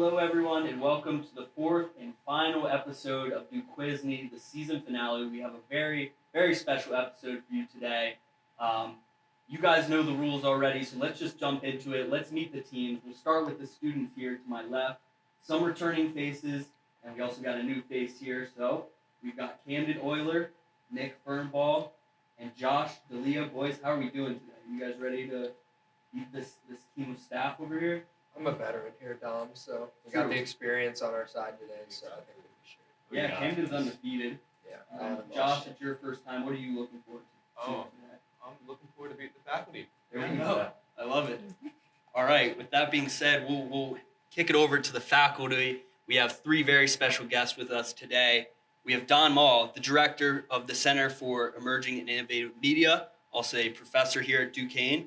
Hello, everyone, and welcome to the fourth and final episode of DuQuizNe, the season finale. We have a very, very special episode for you today. You guys know the rules already, so let's just jump into it. Let's meet the teams. We'll start with the students here to my left. Some returning faces, and we also got a new face here. So we've got Camden Euler, Nick Fernball, and Josh D'Elia. Boys, how are we doing today? You guys ready to meet this team of staff over here? I'm a veteran here, Dom, so we got the experience on our side today, so I think we'll be sure. Yeah, Camden's undefeated. Yeah. Josh, it's your first time. What are you looking forward to? I'm looking forward to meeting the faculty. There we go. I love it. All right, with that being said, we'll kick it over to the faculty. We have three very special guests with us today. We have Don Mall, the director of the Center for Emerging and Innovative Media, also a professor here at DuQuizNe.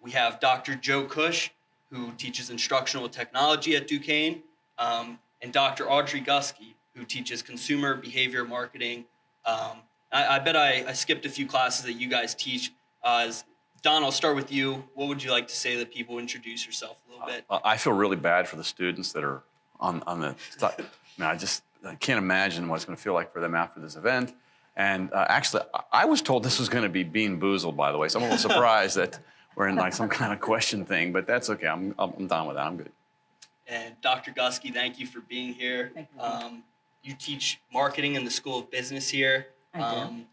We have Dr. Joe Cush, who teaches instructional technology at DuQuizNe, and Dr. Audrey Gusky, who teaches consumer behavior marketing. I bet I skipped a few classes that you guys teach. Don, I'll start with you. What would you like to say to the people? Introduce yourself a little bit. I feel really bad for the students that are on the. I can't imagine what it's going to feel like for them after this event. And actually, I was told this was going to be Bean Boozled, by the way, so I'm a little surprised that we're in like some kind of question thing, but that's okay. I'm done with that. I'm good. And Dr. Gusky, thank you for being here. Thank you. You teach marketing in the School of Business here. I do.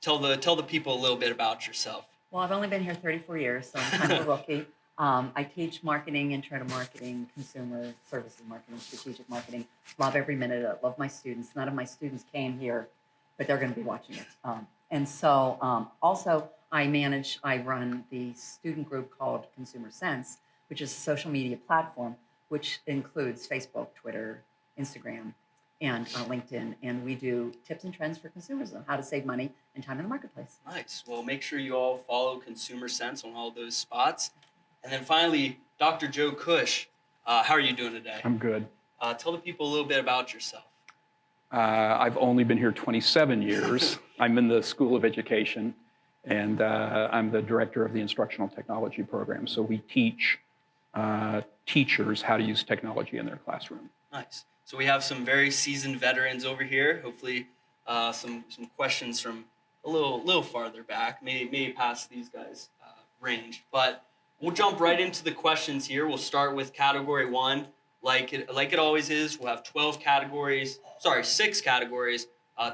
Tell the people a little bit about yourself. Well, I've only been here 34 years, so I'm kind of a rookie. I teach marketing, intro to marketing, consumer services marketing, strategic marketing. Love every minute of it. Love my students. None of my students came here, but they're going to be watching it. Also, I run the student group called Consumer Sense, which is a social media platform, which includes Facebook, Twitter, Instagram, and LinkedIn. And we do tips and trends for consumers on how to save money and time in the marketplace. Nice. Well, make sure you all follow Consumer Sense on all those spots. And then finally, Dr. Joe Cush, how are you doing today? I'm good. Tell the people a little bit about yourself. I've only been here 27 years. I'm in the School of Education, and I'm the director of the Instructional Technology Program. So we teach teachers how to use technology in their classroom. Nice. So we have some very seasoned veterans over here. Hopefully some questions from a little farther back, maybe past these guys' range. But we'll jump right into the questions here. We'll start with category one. Like it always is, we'll have 6 categories,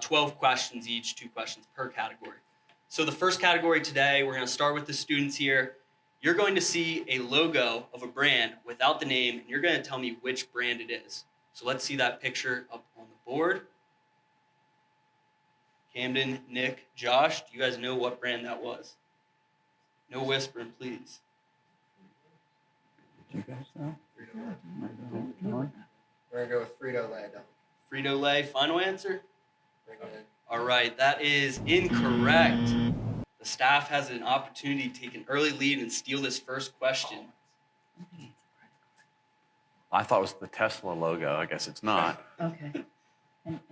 12 questions each, 2 questions per category. So the first category today, we're going to start with the students here. You're going to see a logo of a brand without the name, and you're going to tell me which brand it is. So let's see that picture up on the board. Camden, Nick, Josh, do you guys know what brand that was? No whispering, please. Do you guys know? We're going to go with Frito-Lay, Dom. Frito-Lay, final answer? Bring it in. All right, that is incorrect. The staff has an opportunity to take an early lead and steal this first question. I thought it was the Tesla logo. I guess it's not. Okay.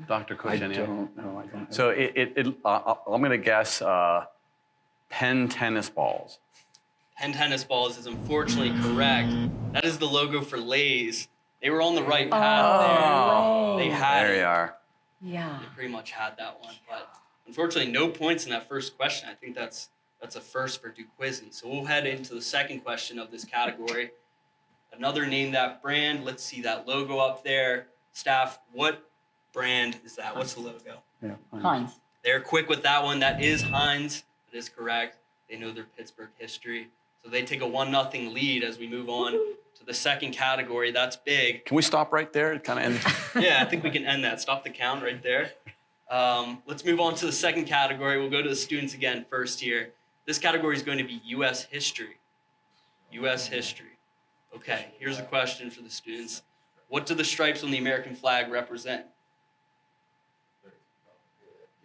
Dr. Cush, I any- don't know. I don't. So I'm going to guess Penn tennis balls. Penn tennis balls is unfortunately correct. That is the logo for Lay's. They were on the right path there. They had There it. you are. Yeah. They pretty much had that one, but unfortunately, no points in that first question. I think that's a first for DuQuizNe. So we'll head into the second question of this category. Another name that brand. Let's see that logo up there. Staff, what brand is that? What's the logo? Yeah, Heinz. They're quick with that one. That is Heinz. That is correct. They know their Pittsburgh history. So they take a 1-0 lead as we move on to the second category. That's big. Can we stop right there? It kind of end. Yeah, I think we can end that. Stop the count right there. Let's move on to the second category. We'll go to the students again first here. This category is going to be U.S. history. U.S. history. Okay, here's a question for the students. What do the stripes on the American flag represent?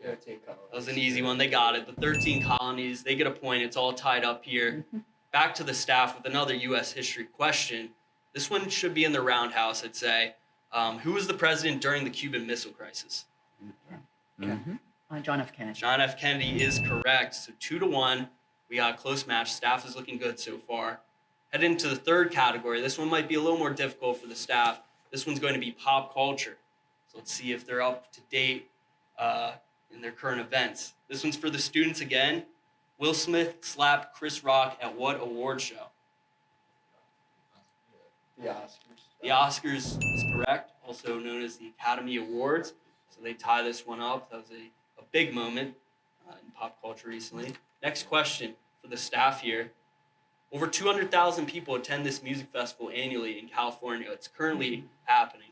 13 colonies. That was an easy one. They got it. The 13 colonies. They get a point. It's all tied up here. Back to the staff with another U.S. history question. This one should be in the roundhouse, I'd say. Who was the president during the Cuban Missile Crisis? John F. Kennedy. John F. Kennedy is correct. So 2-1. We got a close match. Staff is looking good so far. Head into the third category. This one might be a little more difficult for the staff. This one's going to be pop culture. So let's see if they're up to date in their current events. This one's for the students again. Will Smith slapped Chris Rock at what award show? The Oscars. The Oscars is correct, also known as the Academy Awards. So they tie this one up. That was a big moment in pop culture recently. Next question for the staff here. Over 200,000 people attend this music festival annually in California. It's currently happening.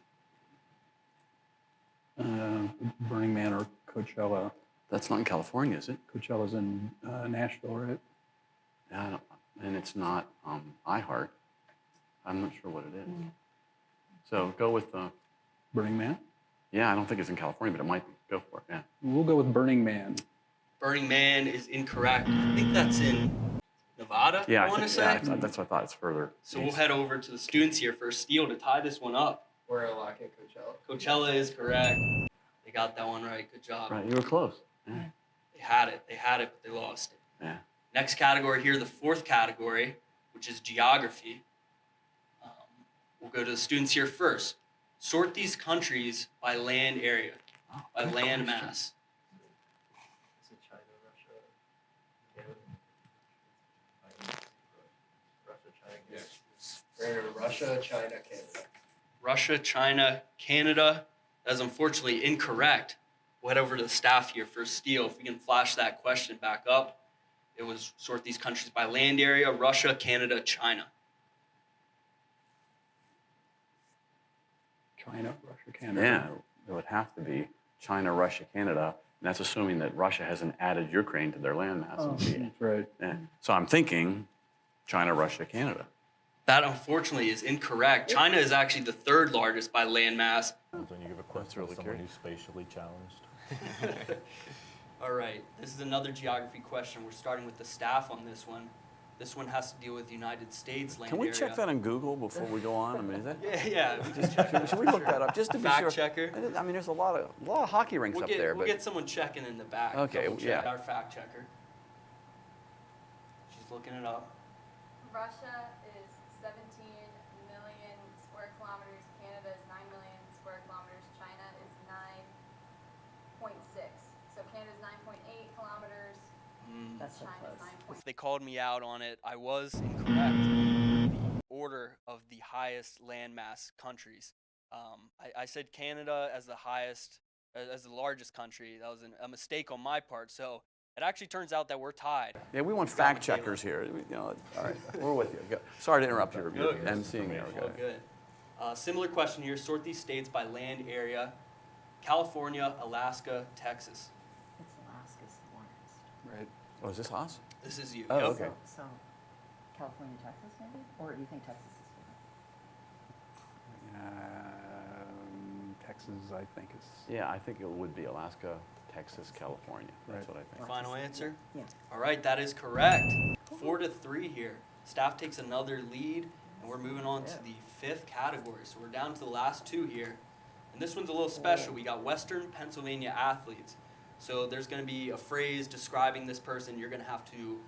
Burning Man or Coachella. That's not in California, is it? Coachella's in Nashville, right? Yeah, I don't, and it's not iHeart. I'm not sure what it is. So go with Burning Man? yeah, I don't think it's in California, but it might be. Go for it, yeah. We'll go with Burning Man. Burning Man is incorrect. I think that's in Nevada, Yeah, I want to say. that's what I thought. It's further. So we'll head over to the students here for a steal to tie this one up. We're gonna lock in Coachella. Coachella is correct. They got that one right. Good job. Right, you were close. Yeah. They had it, but they lost it. Yeah. Next category here, the fourth category, which is geography. We'll go to the students here first. Sort these countries by land area, by land mass. Is it China, Russia, Canada? Russia, China, Canada. We're gonna go Russia, China, Canada. Russia, China, Canada. That is unfortunately incorrect. We'll head over to the staff here for a steal. If we can flash that question back up. It was sort these countries by land area, Russia, Canada, China. China, Russia, Canada. Yeah, it would have to be China, Russia, Canada. And that's assuming that Russia hasn't added Ukraine to their landmass. Oh, that's right. Yeah. So I'm thinking China, Russia, Canada. That unfortunately is incorrect. China is actually the third largest by land mass. When you give a question really to someone curious. who's spatially challenged. All right, this is another geography question. We're starting with the staff on this one. This one has to deal with United States land Can we area. check that on Google before we go on? I mean, is that? Yeah. We just check it. Should we look that up just to be Fact sure? checker. I mean, there's a lot of hockey rinks up there, We'll but get someone checking in the back. Okay, Double check yeah. Our fact checker. She's looking it up. Russia is 17 million square kilometers. Canada is 9 million square kilometers. China is 9.6. So Canada's 9.8 kilometers. That's so China's close. 9.6. If they called me out on it, I was incorrect. The order of the highest landmass countries. I said Canada as the highest, as the largest country. That was a mistake on my part. So it actually turns out that we're tied. yeah, we want fact checkers here. You know, all right, we're with you. Go. Sorry to interrupt your emceeing there. All Okay. good. Similar question here. Sort these states by land area. California, Alaska, Texas. It's Alaska's the largest. Right. Oh, is this Haas? This is you. Oh, Yep. okay. So California, Texas, maybe? Or do you think Texas is bigger? Texas, I think, is. Yeah, I think it would be Alaska, Texas, California. That's Right. what I think. Final answer? Yeah. All right, that is correct. 4-3 here. Staff takes another lead, and we're moving on to the fifth category. So we're down to the last two here. And this one's a little special. We got Western Pennsylvania athletes. So there's going to be a phrase describing this person. You're going to have to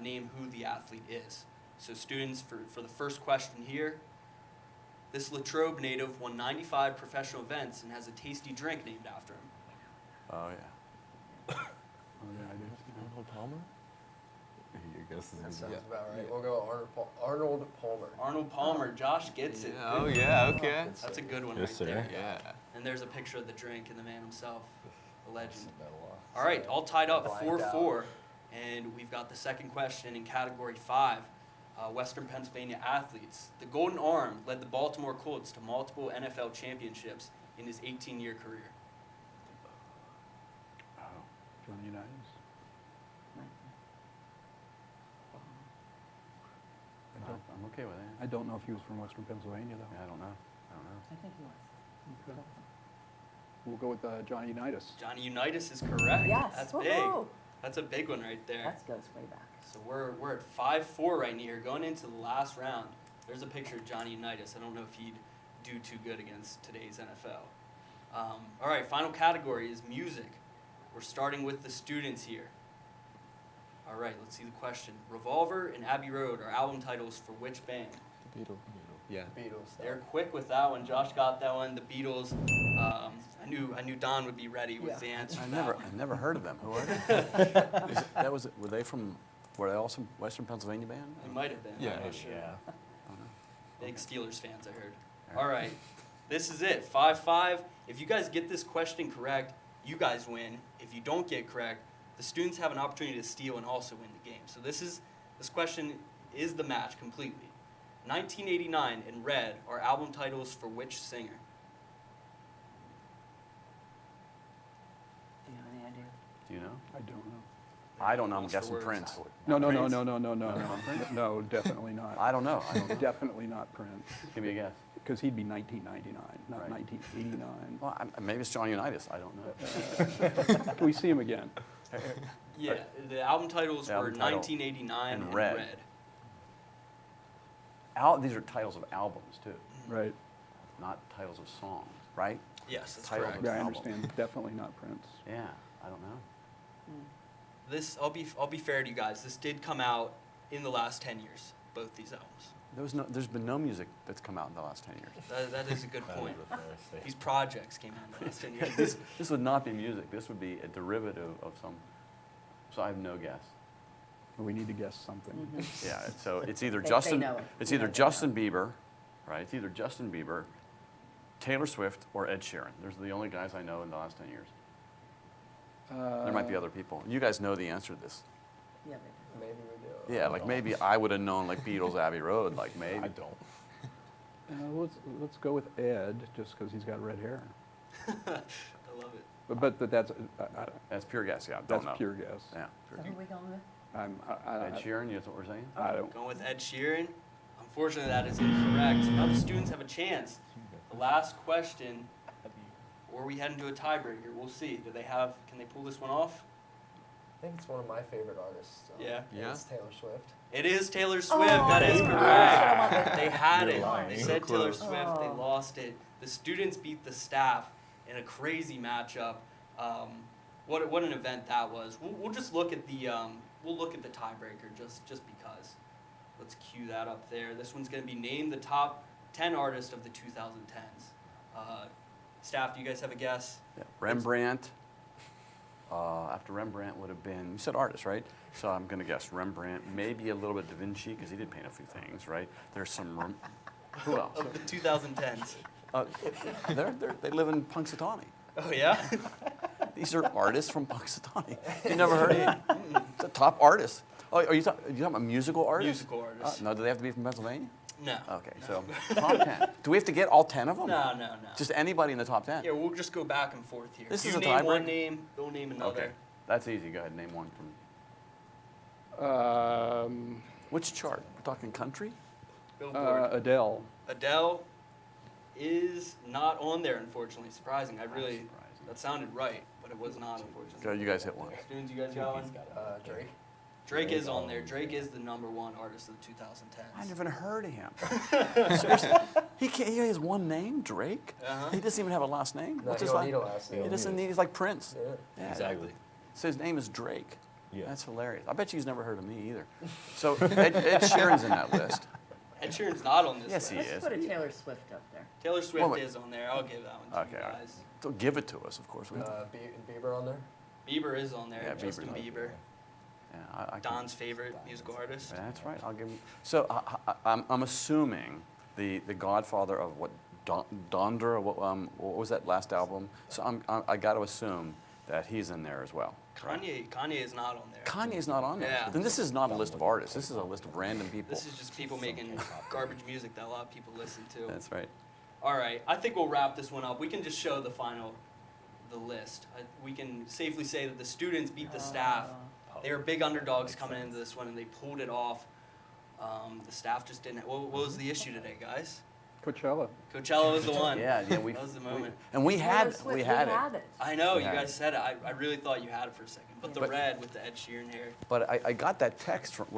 name who the athlete is. So students, for the first question here, this Latrobe native won 95 professional events and has a tasty drink named after him. Oh, yeah. Oh, yeah, I do. Arnold Palmer? Your guess is That easy. sounds about right. We'll go Arnold Palmer. Arnold Palmer, Josh gets it. Oh, yeah, okay. That's a good one Yes, right sir. there. Yeah. And there's a picture of the drink and the man himself, the legend. Medal. All right, all tied up Blanked out. 4-4. And we've got the second question in category 5, Western Pennsylvania athletes. The Golden Arm led the Baltimore Colts to multiple NFL championships in his 18-year career. Johnny Unitas. I'm okay with that. I don't know if he was from Western Pennsylvania, though. Yeah, I don't know. I think he was. We'll go with Johnny Unitas. Johnny Unitas is correct. Yes. That's Woohoo. big. That's a big one right there. That goes way back. So we're at 5-4 right here, going into the last round. There's a picture of Johnny Unitas. I don't know if he'd do too good against today's NFL. All right, final category is music. We're starting with the students here. All right, let's see the question. Revolver and Abbey Road are album titles for which band? The Beatles. Yeah. Beatles. They're quick with that one. Josh got that one. The Beatles. I knew Don would be ready with the answer. I to that one. never heard of them. Who are they? Were they also Western Pennsylvania band? It might have been. Yeah. I'm not sure. Yeah. Big Steelers fans, I heard. All right, this is it. 5-5. If you guys get this question correct, you guys win. If you don't get correct, the students have an opportunity to steal and also win the game. So this question is the match completely. 1989 and Red are album titles for which singer? Do you have any idea? Do you know? I don't know. I don't know. I'm Wants for guessing words. Prince. No, Prince? No, definitely not. I don't know. Definitely not Prince, Give me a guess. because he'd be 1999, not Right. 1989. Well, maybe it's John Unitas. I don't know. Can we see him again? Yeah, the album titles The were album title 1989 and and Red. Red. These are titles of albums too, Right. not titles of songs, right? Yes, that's Title. correct. Yeah, I Album. understand. Definitely not Prince. Yeah, I don't know. This I'll be fair to you guys. This did come out in the last 10 years. Both these albums. There's been no music that's come out in the last 10 years. That is a good That point. is a fair statement. These projects came out in the last 10 years. This would not be music. This would be a derivative of some. So I have no guess. We need to guess something. Yeah. So it's either They Justin. know it. It's We either know they Justin Bieber, right? It's either Justin Bieber, Taylor Swift, or Ed Sheeran. Those are the only guys I know in the last 10 years. There might be other people. You guys know the answer to this. Yeah, they Maybe we do. Yeah, like maybe I would have known like Beatles, Abbey Road, like maybe. I don't. Let's go with Ed, just because he's got red hair. I love it. But that's That's pure guess. Yeah, don't that's know. pure guess. Yeah. So who are we going with? Ed Sheeran, that's what we're saying. I don't. Going with Ed Sheeran. Unfortunately, that is incorrect. So now the students have a chance. The last question, or we head into a tiebreaker. We'll see. Can they pull this one off? I think it's one of my favorite artists. So Yeah. Yeah? It's Taylor Swift. It is Taylor Swift. Oh, That is I correct. love They had You're it. lying. They So said Taylor close. Swift. They Oh. lost it. The students beat the staff in a crazy matchup. What an event that was. We'll just look at the tiebreaker just because. Let's cue that up there. This one's going to be named the top 10 artists of the 2010s. Staff, do you guys have a guess? Yeah. Rembrandt. After Rembrandt would have been, you said artist, right? So I'm going to guess Rembrandt, maybe a little bit Da Vinci, because he did paint a few things, right? There's some, who else? Of the 2010s. They live in Punxsutawney. Oh, yeah? These are artists from Punxsutawney. You never heard of it? It's a top artist. Oh, are you talking about musical artists? Musical artists. No, do they have to be from Pennsylvania? No. Okay, so top 10. Do we have to get all 10 of them? No. Just anybody in the top 10? Yeah, we'll just go back and forth here. This you is a name one tiebreaker? name, they'll name another. Okay, that's easy. Go ahead, name one from. Which chart? We're talking country? Billboard. Adele. Adele is not on there, unfortunately. Surprising. Surprising. That sounded right, but it was not, unfortunately. Go, you guys hit one. Students, you guys got one? Drake. Drake is on there. Drake is the #1 artist of the 2010s. I never heard of him. Seriously, he has one name, Drake. Uh-huh. He doesn't even have a last name. No, What's he his don't last? need a last name. He doesn't need. He's like Prince. Yeah. Yeah. Exactly. So his name is Drake. Yeah. That's hilarious. I bet you've never heard of me either. So Ed Sheeran's in that list. Ed Sheeran's not on this Yes, list. he Let's is. put a Taylor Swift up there. Taylor Swift wait. is on there. I'll give that one to Okay, you all right. guys. So give it to us, of course. Bieber on there. Bieber is on there. Yeah, Justin Bieber's on Bieber. Yeah, I can- Don's favorite musical artist. That's right. I'll give him. So I'm assuming the godfather of what Donder. What was that last album? So I got to assume that he's in there as well. Right? Kanye is not on there. Kanye's not on there. Yeah. Then this is not a list of artists. This is a list of random people. This is just people making garbage music that a lot of people listen to. That's right. All right, I think we'll wrap this one up. We can just show the list. We can safely say that the students beat the staff. They were big underdogs coming into this one, and they pulled it off. The staff just didn't. What was the issue today, guys? Coachella. Coachella was the one. Yeah, that was the moment. We had Taylor Swift, it. I know, you Yeah. guys said it. I really thought you had it for a second. But the But- red with the Ed Sheeran hair. But I got that text from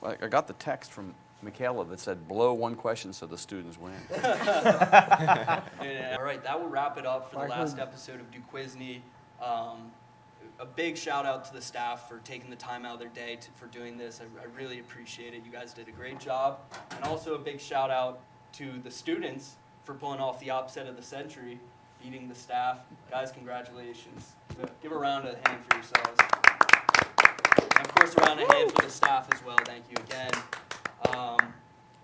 I got the text from Michaela that said blow one question so the students win. Yeah. All right, that will wrap it up for the last episode of DuQuizNe. A big shout out to the staff for taking the time out of their day for doing this. I really appreciate it. You guys did a great job. And also a big shout out to the students for pulling off the upset of the century, beating the staff. Guys, congratulations. Give a round of hand for yourselves. And of course, a round of hand for the staff as well. Thank you again.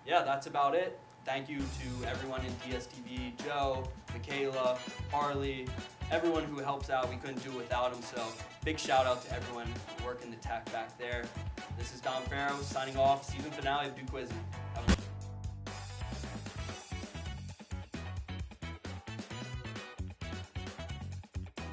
Yeah, that's about it. Thank you to everyone in DSTV, Joe, Michaela, Harley, everyone who helps out. We couldn't do it without them, so big shout out to everyone working the tech back there. This is Don Ferro signing off, season finale of DuQuizNe.